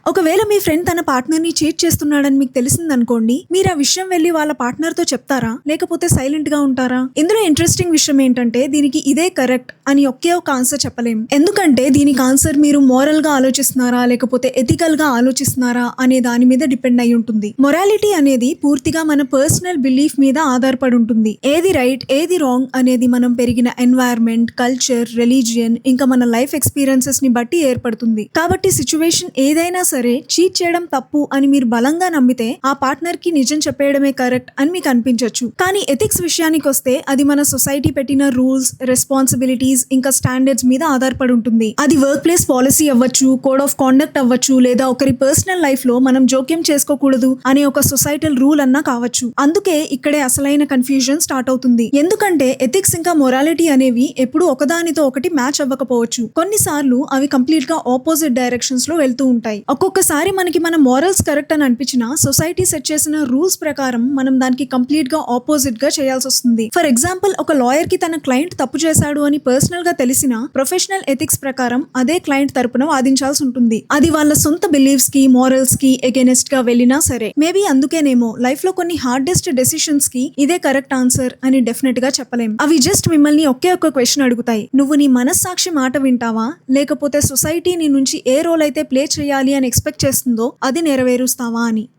ఒకవేళ మీ ఫ్రెండ్ తన పార్ట్నర్‌ని చీట్ చేస్తున్నాడని మీకు తెలిసిందనుకోండి, మీరు ఆ విషయం వెళ్లి వాళ్ళ పార్ట్నర్‌తో చెప్తారా? లేకపోతే సైలెంట్‌గా ఉంటారా? ఇందులో ఇంట్రెస్టింగ్ విషయం ఏంటంటే దీనికి ఇదే కరెక్ట్ అని ఒకే ఒక ఆన్సర్ చెప్పలేం. ఎందుకంటే దీనికి ఆన్సర్ మీరు మోరల్‌గా ఆలోచిస్తున్నారా? లేకపోతే ఎథికల్‌గా ఆలోచిస్తున్నారా? అనే దాని మీద డిపెండ్ అయి ఉంటుంది. మొరాలిటీ అనేది పూర్తిగా మన పర్సనల్ బిలీఫ్ మీద ఆధారపడి ఉంటుంది. ఏది రైట్, ఏది రాంగ్ అనేది మనం పెరిగిన ఎన్వైర్న్మెంట్, కల్చర్, రిలీజియన్ ఇంకా మన లైఫ్ ఎక్స్‌పీరియన్సెస్‌ని బట్టి ఏర్పడుతుంది. కాబట్టి సిచ్యువేషన్ ఏదైనా సరే చీట్ చేయడం తప్పు అని మీరు బలంగా నమ్మితే ఆ పార్ట్నర్ కి నిజం చెప్పేయడమే కరెక్ట్ అని మీకు అనిపించవచ్చు. కానీ ఎథిక్స్ విషయానికి వస్తే అది మన సొసైటీ పెట్టిన రూల్స్, రెస్పాన్సిబిలిటీస్ ఇంకా స్టాండర్డ్స్ మీద ఆధారపడి ఉంటుంది. అది వర్క్ ప్లేస్ పాలసీ అవ్వచ్చు, కోడ్ ఆఫ్ కాండక్ట్ అవ్వచ్చు, లేదా ఒకరి పర్సనల్ లైఫ్ లో మనం జోక్యం చేసుకోకూడదు అనే ఒక సొసైటల్ రూల్ అన్నా కావచ్చు. అందుకే ఇక్కడే అసలైన కన్ఫ్యూజన్ స్టార్ట్ అవుతుంది. ఎందుకంటే ఎథిక్స్ ఇంకా మొరాలిటీ అనేవి ఎప్పుడు ఒకదానితో ఒకటి మ్యాచ్ అవ్వకపోవచ్చు. కొన్నిసార్లు అవి కంప్లీట్ గా ఆపోజిట్ డైరెక్షన్స్ లో వెళ్తూ ఉంటాయి. ఒక్కొక్కసారి మనకి మన మోరల్స్ కరెక్ట్ అని అనిపించినా సొసైటీ సెట్ చేసిన రూల్స్ ప్రకారం మనం దానికి కంప్లీట్ గా ఆపోజిట్ గా చేయాల్సి వస్తుంది. ఫర్ ఎగ్జాంపుల్, ఒక లాయర్ కి తన క్లయింట్ తప్పు చేశాడు అని పర్సనల్ గా తెలిసినా ప్రొఫెషనల్ ఎథిక్స్ ప్రకారం అదే క్లయింట్ తరపున వాదించాల్సి ఉంటుంది. అది వాళ్ళ సొంత బిలీఫ్స్ కి, మోరల్స్ కి ఎగెనెస్ట్ గా వెళ్ళినా సరే. మేబీ అందుకేనేమో లైఫ్ లో కొన్ని హార్డెస్ట్ డెసిషన్స్ కి ఇదే కరెక్ట్ ఆన్సర్ అని డెఫినెట్ గా చెప్పలేం. అవి జస్ట్ మిమ్మల్ని ఒకే ఒక్క క్వశ్చన్ అడుగుతాయి. నువ్వు నీ మనస్సాక్షి మాట వింటావా, లేకపోతే సొసైటీ నీ నుంచి ఏ రోల్ అయితే ప్లే చేయాలి అని ఎక్స్పెక్ట్ చేస్తుందో అది నెరవేరుస్తావా అని.